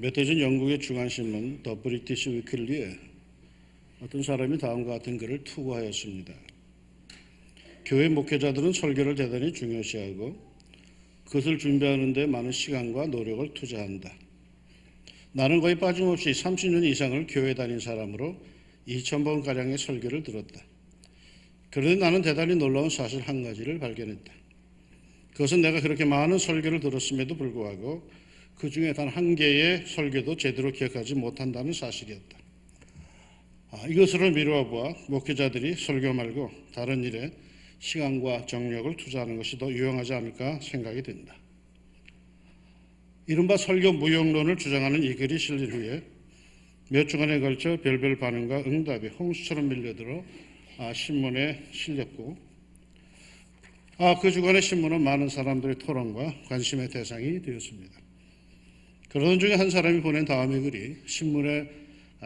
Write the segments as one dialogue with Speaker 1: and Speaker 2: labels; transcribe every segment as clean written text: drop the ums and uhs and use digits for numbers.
Speaker 1: 몇 해 전 영국의 주간신문 더 브리티시 위클리에 어떤 사람이 다음과 같은 글을 투고하였습니다. 교회 목회자들은 설교를 대단히 중요시하고 그것을 준비하는 데 많은 시간과 노력을 투자한다. 나는 거의 빠짐없이 30년 이상을 교회 다닌 사람으로 2,000번가량의 설교를 들었다. 그런데 나는 대단히 놀라운 사실 한 가지를 발견했다. 그것은 내가 그렇게 많은 설교를 들었음에도 불구하고 그 중에 단 한 개의 설교도 제대로 기억하지 못한다는 사실이었다. 이것으로 미루어 보아 목회자들이 설교 말고 다른 일에 시간과 정력을 투자하는 것이 더 유용하지 않을까 생각이 된다. 이른바 설교 무용론을 주장하는 이 글이 실린 후에 몇 주간에 걸쳐 별별 반응과 응답이 홍수처럼 밀려들어 신문에 실렸고 그 주간의 신문은 많은 사람들의 토론과 관심의 대상이 되었습니다. 그러던 중에 한 사람이 보낸 다음의 글이 신문에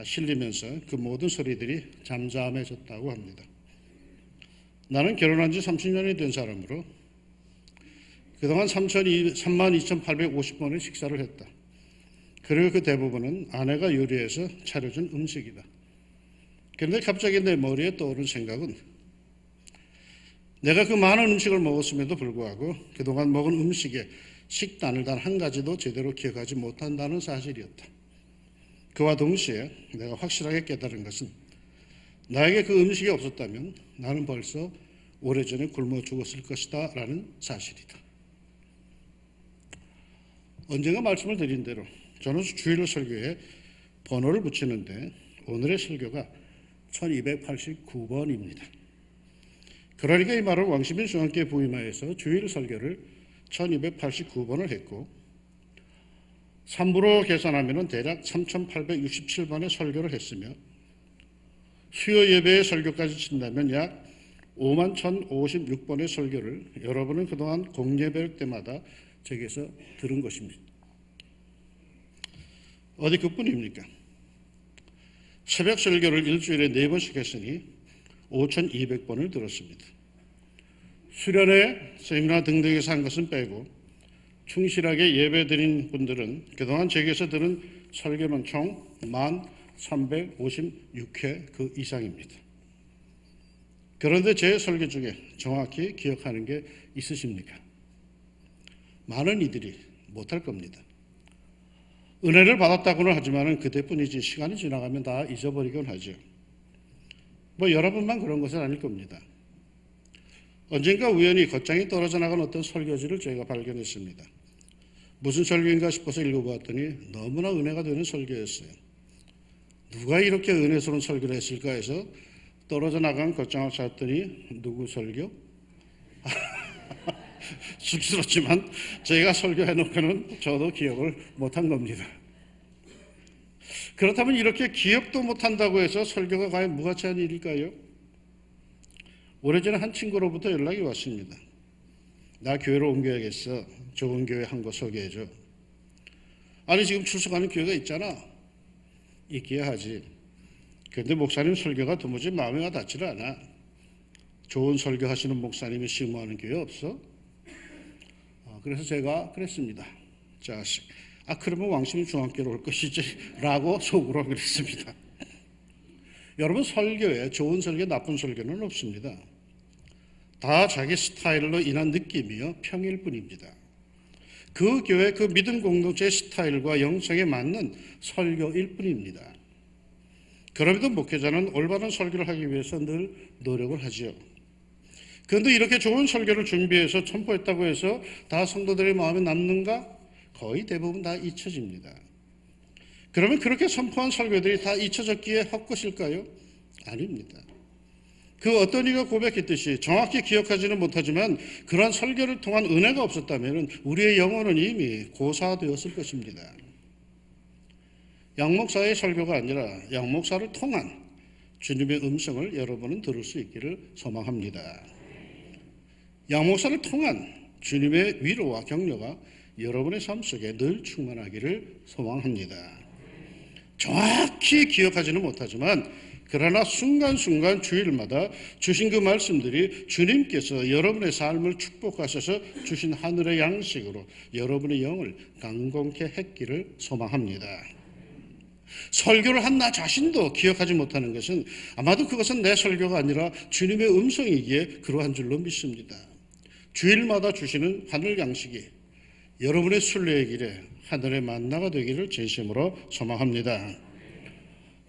Speaker 1: 실리면서 그 모든 소리들이 잠잠해졌다고 합니다. 나는 결혼한 지 30년이 된 사람으로 그동안 32,850번의 식사를 했다. 그리고 그 대부분은 아내가 요리해서 차려준 음식이다. 그런데 갑자기 내 머리에 떠오른 생각은 내가 그 많은 음식을 먹었음에도 불구하고 그동안 먹은 음식의 식단을 단 한 가지도 제대로 기억하지 못한다는 사실이었다. 그와 동시에 내가 확실하게 깨달은 것은 나에게 그 음식이 없었다면 나는 벌써 오래전에 굶어 죽었을 것이다 라는 사실이다. 언젠가 말씀을 드린 대로 저는 주일 설교에 번호를 붙이는데 오늘의 설교가 1289번입니다. 그러니까 이 말은 왕시민 중앙교회 부임하에서 주일 설교를 1289번을 했고 3부로 계산하면 대략 3867번의 설교를 했으며 수요 예배의 설교까지 친다면 약 51,056번의 설교를 여러분은 그동안 공예배 때마다 제게서 들은 것입니다. 어디 그뿐입니까? 새벽 설교를 일주일에 4번씩 했으니 5,200번을 들었습니다. 수련회, 세미나 등등에서 한 것은 빼고 충실하게 예배드린 분들은 그동안 제게서 들은 설교는 총 1,356회 그 이상입니다. 그런데 제 설교 중에 정확히 기억하는 게 있으십니까? 많은 이들이 못할 겁니다. 은혜를 받았다고는 하지만 그때뿐이지 시간이 지나가면 다 잊어버리곤 하죠. 여러분만 그런 것은 아닐 겁니다. 언젠가 우연히 걷장이 떨어져 나간 어떤 설교지를 제가 발견했습니다. 무슨 설교인가 싶어서 읽어보았더니 너무나 은혜가 되는 설교였어요. 누가 이렇게 은혜스러운 설교를 했을까 해서 떨어져 나간 걷장을 찾았더니 누구 설교? 쑥스럽지만 제가 설교해놓고는 저도 기억을 못한 겁니다. 그렇다면 이렇게 기억도 못한다고 해서 설교가 과연 무가치한 일일까요? 오래전에 한 친구로부터 연락이 왔습니다. 나 교회로 옮겨야겠어. 좋은 교회 한 곳 소개해줘. 아니 지금 출석하는 교회가 있잖아. 있기야 하지. 그런데 목사님 설교가 도무지 마음에 닿지를 않아. 좋은 설교하시는 목사님이 심호하는 교회 없어? 그래서 제가 그랬습니다. 자식, 그러면 왕심이 중학교로 올 것이지 라고 속으로 그랬습니다. 여러분, 설교에 좋은 설교, 나쁜 설교는 없습니다. 다 자기 스타일로 인한 느낌이요 평일 뿐입니다. 그 교회, 그 믿음 공동체의 스타일과 영성에 맞는 설교일 뿐입니다. 그럼에도 목회자는 올바른 설교를 하기 위해서 늘 노력을 하죠. 그런데 이렇게 좋은 설교를 준비해서 선포했다고 해서 다 성도들의 마음에 남는가? 거의 대부분 다 잊혀집니다. 그러면 그렇게 선포한 설교들이 다 잊혀졌기에 헛것일까요? 아닙니다. 그 어떤 이가 고백했듯이 정확히 기억하지는 못하지만 그러한 설교를 통한 은혜가 없었다면 우리의 영혼은 이미 고사되었을 것입니다. 양목사의 설교가 아니라 양목사를 통한 주님의 음성을 여러분은 들을 수 있기를 소망합니다. 양목사를 통한 주님의 위로와 격려가 여러분의 삶 속에 늘 충만하기를 소망합니다. 정확히 기억하지는 못하지만 그러나 순간순간 주일마다 주신 그 말씀들이 주님께서 여러분의 삶을 축복하셔서 주신 하늘의 양식으로 여러분의 영을 강건케 했기를 소망합니다. 설교를 한 나 자신도 기억하지 못하는 것은 아마도 그것은 내 설교가 아니라 주님의 음성이기에 그러한 줄로 믿습니다. 주일마다 주시는 하늘 양식이 여러분의 순례의 길에 하늘의 만나가 되기를 진심으로 소망합니다.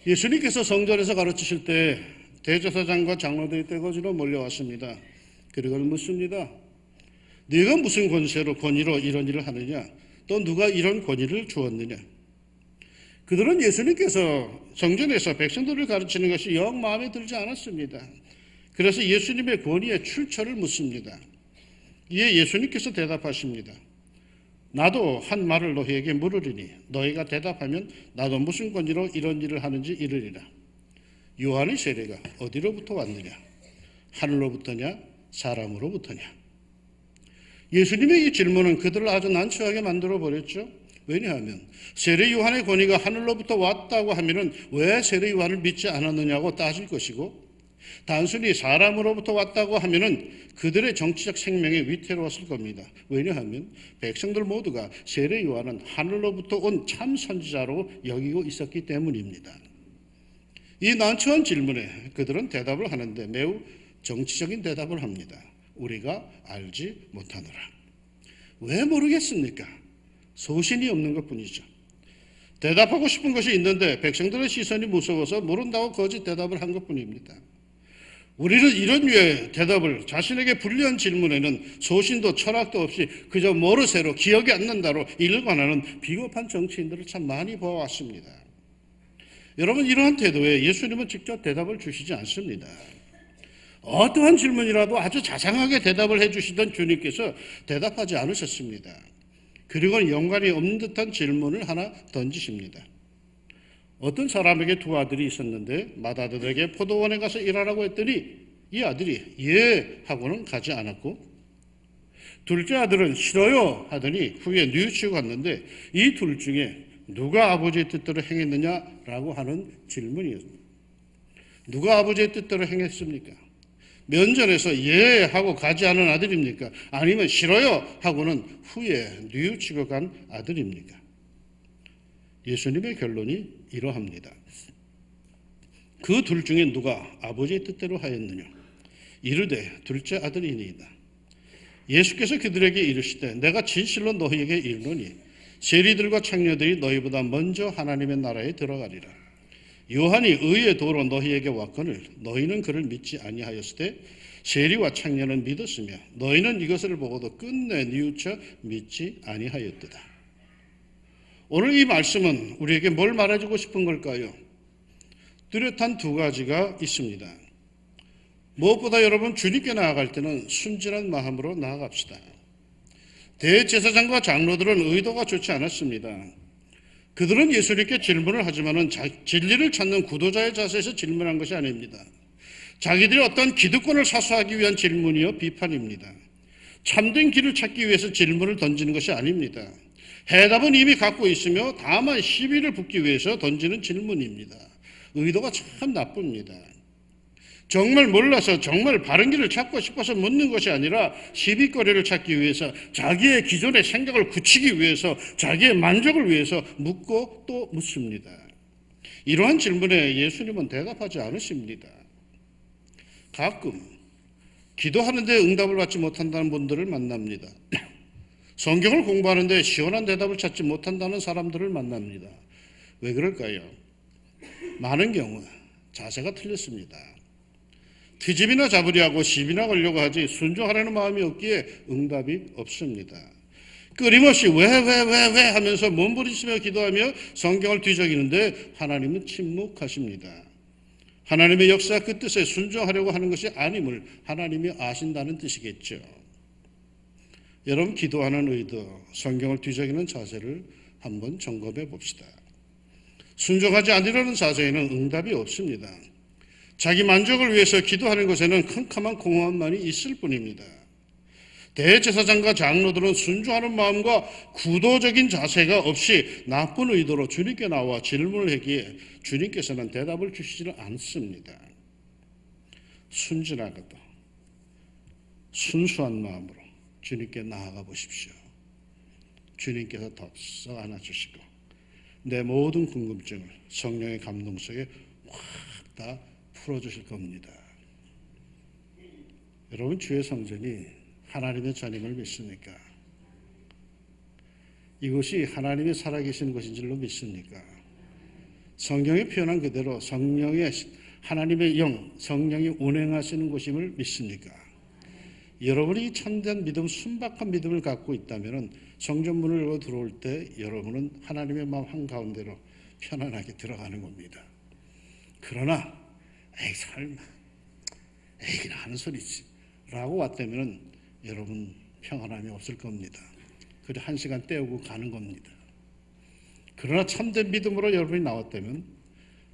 Speaker 1: 예수님께서 성전에서 가르치실 때 대제사장과 장로들이 떼거지로 몰려왔습니다. 그리고 묻습니다. 네가 무슨 권위로 이런 일을 하느냐? 또 누가 이런 권위를 주었느냐? 그들은 예수님께서 성전에서 백성들을 가르치는 것이 영 마음에 들지 않았습니다. 그래서 예수님의 권위의 출처를 묻습니다. 이에 예수님께서 대답하십니다. 나도 한 말을 너희에게 물으리니 너희가 대답하면 나도 무슨 권위로 이런 일을 하는지 이르리라. 요한의 세례가 어디로부터 왔느냐? 하늘로부터냐? 사람으로부터냐? 예수님의 이 질문은 그들을 아주 난처하게 만들어 버렸죠. 왜냐하면 세례 요한의 권위가 하늘로부터 왔다고 하면은 왜 세례 요한을 믿지 않았느냐고 따질 것이고, 단순히 사람으로부터 왔다고 하면은 그들의 정치적 생명이 위태로웠을 겁니다. 왜냐하면 백성들 모두가 세례 요한은 하늘로부터 온 참 선지자로 여기고 있었기 때문입니다. 이 난처한 질문에 그들은 대답을 하는데 매우 정치적인 대답을 합니다. 우리가 알지 못하노라. 왜 모르겠습니까? 소신이 없는 것뿐이죠. 대답하고 싶은 것이 있는데 백성들의 시선이 무서워서 모른다고 거짓 대답을 한 것뿐입니다. 우리는 이런 류의 대답을, 자신에게 불리한 질문에는 소신도 철학도 없이 그저 모르쇠로 기억이 안 난다로 일관하는 비겁한 정치인들을 참 많이 보아왔습니다. 여러분, 이러한 태도에 예수님은 직접 대답을 주시지 않습니다. 어떠한 질문이라도 아주 자상하게 대답을 해주시던 주님께서 대답하지 않으셨습니다. 그리고는 연관이 없는 듯한 질문을 하나 던지십니다. 어떤 사람에게 두 아들이 있었는데 맏아들에게 포도원에 가서 일하라고 했더니 이 아들이 예 하고는 가지 않았고, 둘째 아들은 싫어요 하더니 후에 뉘우치고 갔는데 이 둘 중에 누가 아버지의 뜻대로 행했느냐라고 하는 질문이었습니다. 누가 아버지의 뜻대로 행했습니까? 면전에서 예 하고 가지 않은 아들입니까? 아니면 싫어요 하고는 후에 뉘우치고 간 아들입니까? 예수님의 결론이 이러합니다. 그 둘 중에 누가 아버지의 뜻대로 하였느냐? 이르되 둘째 아들이니이다. 예수께서 그들에게 이르시되 내가 진실로 너희에게 이르노니 세리들과 창녀들이 너희보다 먼저 하나님의 나라에 들어가리라. 요한이 의의 도로 너희에게 왔거늘 너희는 그를 믿지 아니하였으되 세리와 창녀는 믿었으며 너희는 이것을 보고도 끝내 뉘우쳐 믿지 아니하였도다. 오늘 이 말씀은 우리에게 뭘 말해주고 싶은 걸까요? 뚜렷한 두 가지가 있습니다. 무엇보다 여러분, 주님께 나아갈 때는 순진한 마음으로 나아갑시다. 대제사장과 장로들은 의도가 좋지 않았습니다. 그들은 예수님께 질문을 하지만은 진리를 찾는 구도자의 자세에서 질문한 것이 아닙니다. 자기들이 어떤 기득권을 사수하기 위한 질문이요 비판입니다. 참된 길을 찾기 위해서 질문을 던지는 것이 아닙니다. 해답은 이미 갖고 있으며 다만 시비를 붙기 위해서 던지는 질문입니다. 의도가 참 나쁩니다. 정말 몰라서 정말 바른 길을 찾고 싶어서 묻는 것이 아니라 시비거리를 찾기 위해서, 자기의 기존의 생각을 굳히기 위해서, 자기의 만족을 위해서 묻고 또 묻습니다. 이러한 질문에 예수님은 대답하지 않으십니다. 가끔 기도하는데 응답을 받지 못한다는 분들을 만납니다. 성경을 공부하는데 시원한 대답을 찾지 못한다는 사람들을 만납니다. 왜 그럴까요? 많은 경우 자세가 틀렸습니다. 트집이나 잡으려고 시비나 걸려고 하지 순종하려는 마음이 없기에 응답이 없습니다. 끊임없이 왜 하면서 몸부림치며 기도하며 성경을 뒤적이는데 하나님은 침묵하십니다. 하나님의 역사 그 뜻에 순종하려고 하는 것이 아님을 하나님이 아신다는 뜻이겠죠. 여러분, 기도하는 의도, 성경을 뒤적이는 자세를 한번 점검해 봅시다. 순종하지 않으려는 자세에는 응답이 없습니다. 자기 만족을 위해서 기도하는 것에는 캄캄한 공허함만이 있을 뿐입니다. 대제사장과 장로들은 순종하는 마음과 구도적인 자세가 없이 나쁜 의도로 주님께 나와 질문을 하기에 주님께서는 대답을 주시지를 않습니다. 순진하고도 순수한 마음으로 주님께 나아가 보십시오. 주님께서 덥석 안아주시고 내 모든 궁금증을 성령의 감동 속에 확 다 풀어주실 겁니다. 여러분, 주의 성전이 하나님의 자녀임을 믿습니까? 이것이 하나님이 살아계신 것인 줄로 믿습니까? 성경에 표현한 그대로 성령의 하나님의 영, 성령이 운행하시는 곳임을 믿습니까? 여러분이 참된 믿음, 순박한 믿음을 갖고 있다면 성전문을 열고 들어올 때 여러분은 하나님의 마음 한가운데로 편안하게 들어가는 겁니다. 그러나 에이 설마 에이 하는 소리지 라고 왔다면 여러분 평안함이 없을 겁니다. 그래 한 시간 때우고 가는 겁니다. 그러나 참된 믿음으로 여러분이 나왔다면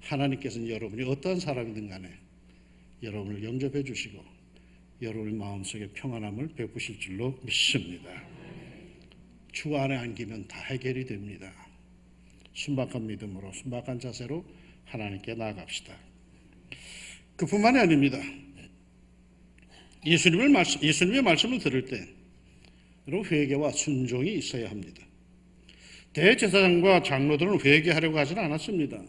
Speaker 1: 하나님께서는 여러분이 어떠한 사람이든 간에 여러분을 영접해 주시고 여러분의 마음속에 평안함을 베푸실 줄로 믿습니다. 주 안에 안기면 다 해결이 됩니다. 순박한 믿음으로 순박한 자세로 하나님께 나아갑시다. 그뿐만이 아닙니다. 예수님의 말씀을 들을 때 여러분 회개와 순종이 있어야 합니다. 대제사장과 장로들은 회개하려고 하지는 않았습니다.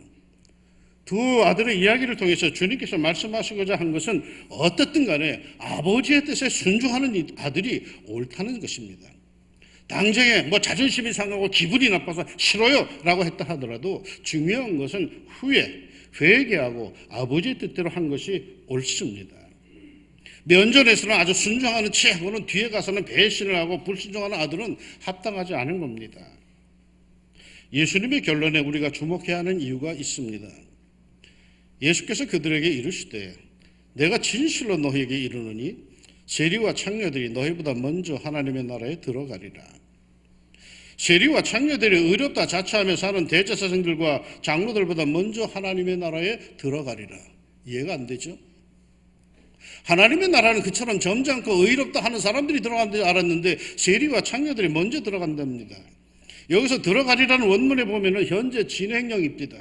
Speaker 1: 두 아들의 이야기를 통해서 주님께서 말씀하시고자 한 것은 어떻든 간에 아버지의 뜻에 순종하는 이 아들이 옳다는 것입니다. 당장에 자존심이 상하고 기분이 나빠서 싫어요 라고 했다 하더라도 중요한 것은 후에 회개하고 아버지의 뜻대로 한 것이 옳습니다. 면전에서는 아주 순종하는 체하고는 뒤에 가서는 배신을 하고 불순종하는 아들은 합당하지 않은 겁니다. 예수님의 결론에 우리가 주목해야 하는 이유가 있습니다. 예수께서 그들에게 이르시되 내가 진실로 너희에게 이르노니 세리와 창녀들이 너희보다 먼저 하나님의 나라에 들어가리라. 세리와 창녀들이 의롭다 자처하며 사는 대제사장들과 장로들보다 먼저 하나님의 나라에 들어가리라. 이해가 안 되죠? 하나님의 나라는 그처럼 점잖고 의롭다 하는 사람들이 들어간 줄 알았는데 세리와 창녀들이 먼저 들어간답니다. 여기서 들어가리라는 원문에 보면 현재 진행형입니다.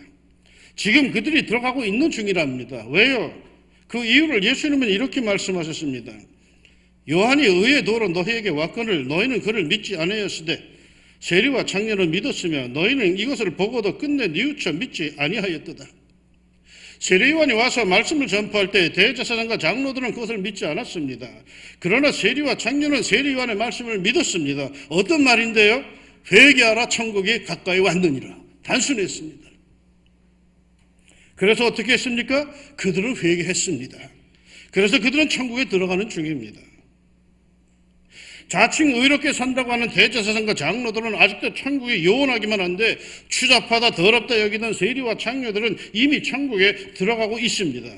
Speaker 1: 지금 그들이 들어가고 있는 중이랍니다. 왜요? 그 이유를 예수님은 이렇게 말씀하셨습니다. 요한이 의의 도로 너희에게 왔거늘 너희는 그를 믿지 아니하였으되 세리와 창녀는 믿었으며 너희는 이것을 보고도 끝내 뉘우쳐 믿지 아니하였도다. 세리요한이 와서 말씀을 전파할 때 대제사장과 장로들은 그것을 믿지 않았습니다. 그러나 세리와 창녀는 세리요한의 말씀을 믿었습니다. 어떤 말인데요? 회개하라 천국이 가까이 왔느니라. 단순했습니다. 그래서 어떻게 했습니까? 그들은 회개했습니다. 그래서 그들은 천국에 들어가는 중입니다. 자칭 의롭게 산다고 하는 대제사장과 장로들은 아직도 천국에 요원하기만 한데 추잡하다 더럽다 여기는 세리와 창녀들은 이미 천국에 들어가고 있습니다.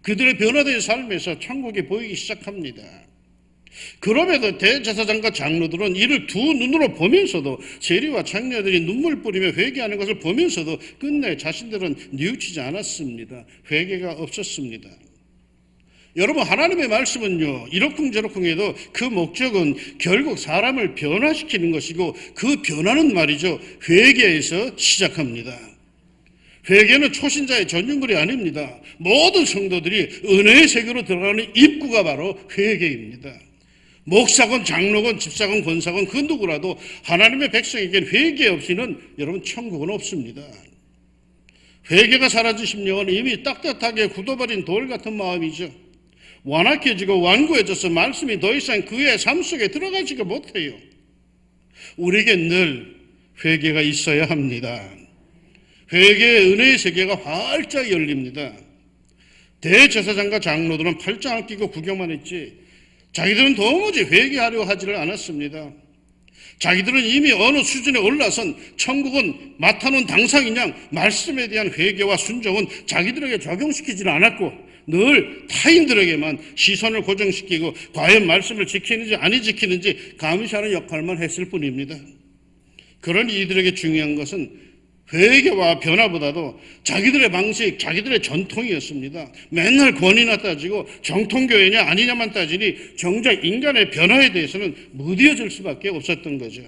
Speaker 1: 그들의 변화된 삶에서 천국이 보이기 시작합니다. 그럼에도 대제사장과 장로들은 이를 두 눈으로 보면서도 세리와 창녀들이 눈물 뿌리며 회개하는 것을 보면서도 끝내 자신들은 뉘우치지 않았습니다. 회개가 없었습니다. 여러분, 하나님의 말씀은요 이러쿵저러쿵 해도 그 목적은 결국 사람을 변화시키는 것이고 그 변화는 말이죠 회개에서 시작합니다. 회개는 초신자의 전유물이 아닙니다. 모든 성도들이 은혜의 세계로 들어가는 입구가 바로 회개입니다. 목사건 장로건 집사건 권사건 그 누구라도 하나님의 백성에게는 회개 없이는 여러분 천국은 없습니다. 회개가 사라진 심령은 이미 딱딱하게 굳어버린 돌 같은 마음이죠. 완악해지고 완고해져서 말씀이 더 이상 그의 삶 속에 들어가지가 못해요. 우리에게 늘 회개가 있어야 합니다. 회개의 은혜의 세계가 활짝 열립니다. 대제사장과 장로들은 팔짱을 끼고 구경만 했지 자기들은 도무지 회개하려 하지를 않았습니다. 자기들은 이미 어느 수준에 올라선 천국은 맡아놓은 당상인 양 말씀에 대한 회개와 순종은 자기들에게 적용시키지는 않았고 늘 타인들에게만 시선을 고정시키고 과연 말씀을 지키는지 안 지키는지 감시하는 역할만 했을 뿐입니다. 그러니 이들에게 중요한 것은 회개와 변화보다도 자기들의 방식, 자기들의 전통이었습니다. 맨날 권위나 따지고 정통교회냐 아니냐만 따지니 정작 인간의 변화에 대해서는 무뎌질 수밖에 없었던 거죠.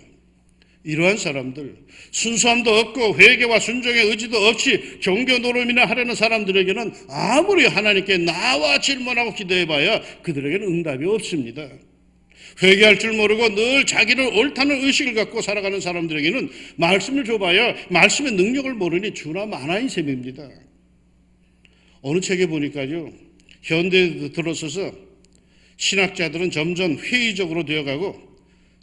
Speaker 1: 이러한 사람들, 순수함도 없고 회개와 순종의 의지도 없이 종교 노름이나 하려는 사람들에게는 아무리 하나님께 나와 질문하고 기도해봐야 그들에게는 응답이 없습니다. 회개할 줄 모르고 늘 자기를 옳다는 의식을 갖고 살아가는 사람들에게는 말씀을 줘봐야 말씀의 능력을 모르니 주나 마나인 셈입니다. 어느 책에 보니까요, 현대에 들어서서 신학자들은 점점 회의적으로 되어가고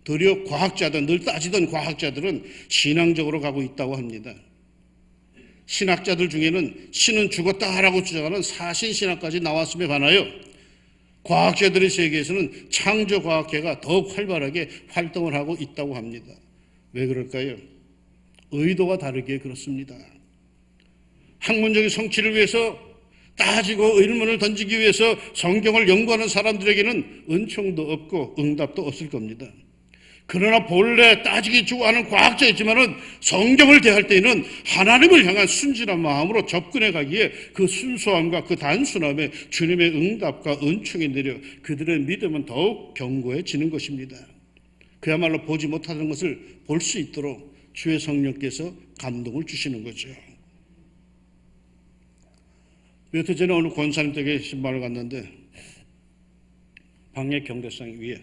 Speaker 1: 도리어 과학자들, 늘 따지던 과학자들은 신앙적으로 가고 있다고 합니다. 신학자들 중에는 신은 죽었다라고 주장하는 사신신학까지 나왔음에 반하여 과학자들의 세계에서는 창조과학계가 더욱 활발하게 활동을 하고 있다고 합니다. 왜 그럴까요? 의도가 다르게 그렇습니다. 학문적인 성취를 위해서 따지고 의문을 던지기 위해서 성경을 연구하는 사람들에게는 은총도 없고 응답도 없을 겁니다. 그러나 본래 따지기 좋아하는 과학자이지만은 성경을 대할 때에는 하나님을 향한 순진한 마음으로 접근해 가기에 그 순수함과 그 단순함에 주님의 응답과 은총이 내려 그들의 믿음은 더욱 견고해지는 것입니다. 그야말로 보지 못하는 것을 볼 수 있도록 주의 성령께서 감동을 주시는 거죠. 몇 해 전에 어느 권사님 댁에 신방을 갔는데 방의 경대상 위에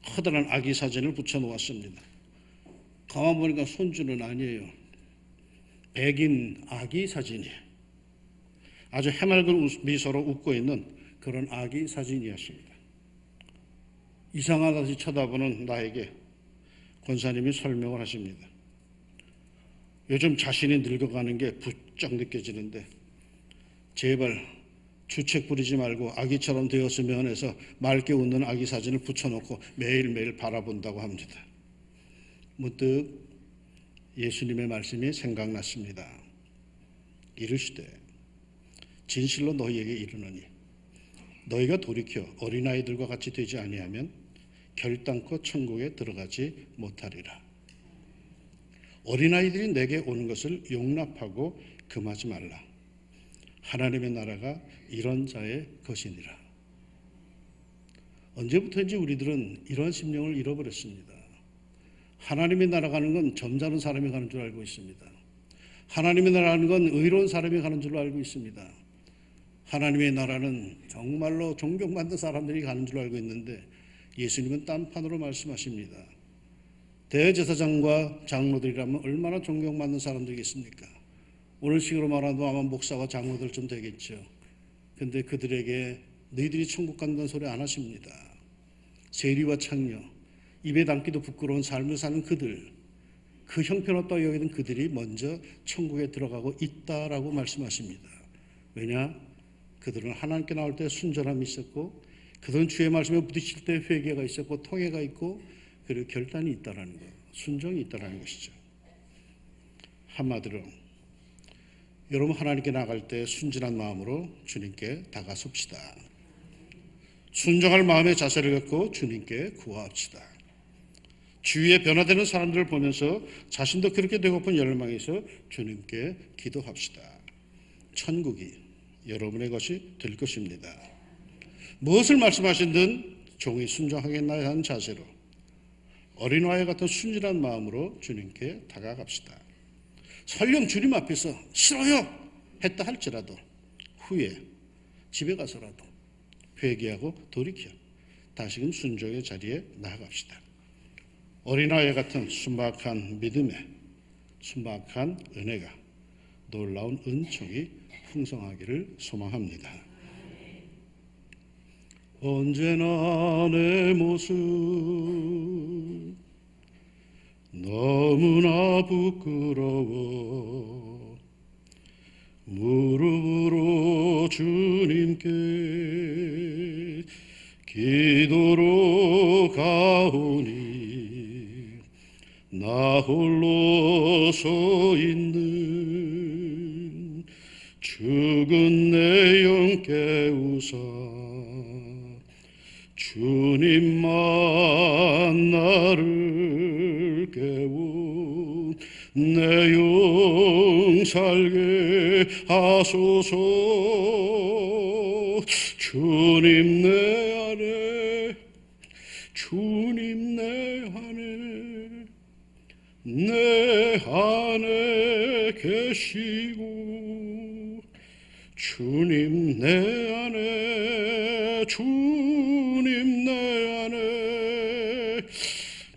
Speaker 1: 커다란 아기 사진을 붙여놓았습니다. 가만 보니까 손주는 아니에요. 백인 아기 사진이에요. 아주 해맑은 미소로 웃고 있는 그런 아기 사진이었습니다. 이상하다시 쳐다보는 나에게 권사님이 설명을 하십니다. 요즘 자신이 늙어가는 게 부쩍 느껴지는데 제발 주책 부리지 말고 아기처럼 되었으면 해서 맑게 웃는 아기 사진을 붙여놓고 매일매일 바라본다고 합니다. 문득 예수님의 말씀이 생각났습니다. 이르시되 진실로 너희에게 이르노니 너희가 돌이켜 어린아이들과 같이 되지 아니하면 결단코 천국에 들어가지 못하리라. 어린아이들이 내게 오는 것을 용납하고 금하지 말라. 하나님의 나라가 이런 자의 것이니라. 언제부터인지 우리들은 이런 심령을 잃어버렸습니다. 하나님의 나라 가는 건 점잖은 사람이 가는 줄 알고 있습니다. 하나님의 나라는 건 의로운 사람이 가는 줄로 알고 있습니다. 하나님의 나라는 정말로 존경받는 사람들이 가는 줄 알고 있는데 예수님은 딴판으로 말씀하십니다. 대제사장과 장로들이라면 얼마나 존경받는 사람들이겠습니까? 오늘 식으로 말하면 아마 목사와 장로들 좀 되겠죠. 근데 그들에게 너희들이 천국 간다는 소리 안 하십니다. 세리와 창녀, 입에 담기도 부끄러운 삶을 사는 그들, 그 형편없다고 여기는 그들이 먼저 천국에 들어가고 있다라고 말씀하십니다. 왜냐? 그들은 하나님께 나올 때 순전함이 있었고 그들은 주의 말씀에 부딪힐 때 회개가 있었고 통회가 있고 그리고 결단이 있다라는 것, 순종이 있다라는 것이죠. 한마디로 여러분 하나님께 나갈 때 순진한 마음으로 주님께 다가섭시다. 순종할 마음의 자세를 갖고 주님께 구합시다. 주위에 변화되는 사람들을 보면서 자신도 그렇게 되고픈 열망에서 주님께 기도합시다. 천국이 여러분의 것이 될 것입니다. 무엇을 말씀하신든 종이 순종하겠나요 하는 자세로 어린아이 같은 순진한 마음으로 주님께 다가갑시다. 설령 주님 앞에서 싫어요 했다 할지라도 후에 집에 가서라도 회개하고 돌이켜 다시금 순종의 자리에 나아갑시다. 어린아이 같은 순박한 믿음에 순박한 은혜가 놀라운 은총이 풍성하기를 소망합니다. 언제나 내 모습 너무나 부끄러워 무릎으로 주님께 기도로 가오니 나 홀로 서 있는 죽은 내 영 깨우사 주님만 나를 깨우네. 내 영 살게 하소서. 주님 내 안에, 주님 내 안에, 내 안에 계시고, 주님 내 안에, 주님 내 안에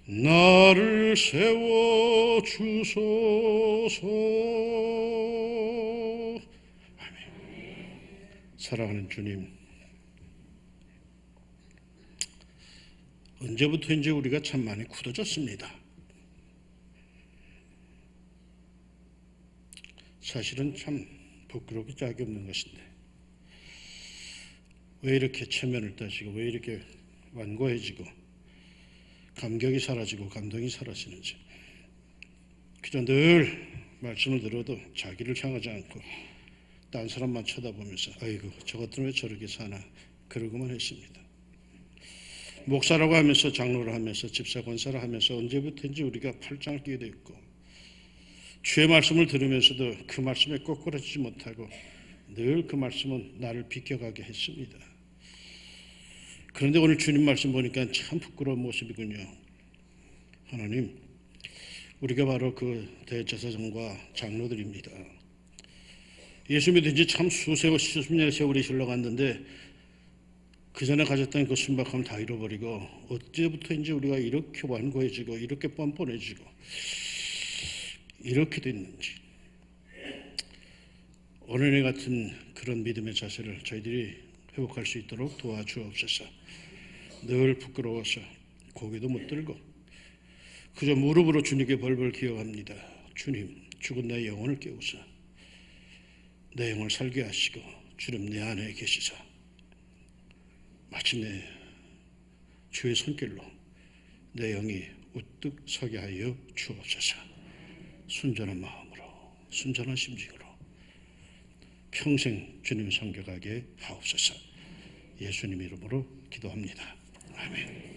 Speaker 1: 나를 세워 주소서. 아멘. 사랑하는 주님, 언제부터인지 우리가 참 많이 굳어졌습니다. 사실은 참 부끄럽기 짝이 없는 것인데 왜 이렇게 체면을 따지고 왜 이렇게 완고해지고 감격이 사라지고 감동이 사라지는지. 그저 늘 말씀을 들어도 자기를 향하지 않고 딴 사람만 쳐다보면서 아이고 저것들은 왜 저렇게 사나 그러고만 했습니다. 목사라고 하면서 장로를 하면서 집사 권사를 하면서 언제부터인지 우리가 팔짱을 끼게 되었고 주의 말씀을 들으면서도 그 말씀에 꼬꾸라지지 못하고 늘 그 말씀은 나를 비껴가게 했습니다. 그런데 오늘 주님 말씀 보니까 참 부끄러운 모습이군요. 하나님, 우리가 바로 그 대제사장과 장로들입니다. 예수 믿은 지 참 수십 년의 세월이 흘러갔는데 그 전에 가졌던 그 순박함을 다 잃어버리고 어째부터인지 우리가 이렇게 완고해지고 이렇게 뻔뻔해지고 이렇게 됐는지. 어린애 같은 그런 믿음의 자세를 저희들이 회복할 수 있도록 도와주옵소서. 늘 부끄러워서 고개도 못 들고 그저 무릎으로 주님께 벌벌 기어갑니다. 주님, 죽은 내 영혼을 깨우사 내 영혼을 살게 하시고 주님 내 안에 계시사 마침내 주의 손길로 내 영이 우뚝 서게 하여 주옵소서. 순전한 마음으로 순전한 심정으로 평생 주님 섬겨가게 하옵소서. 예수님 이름으로 기도합니다. 아멘.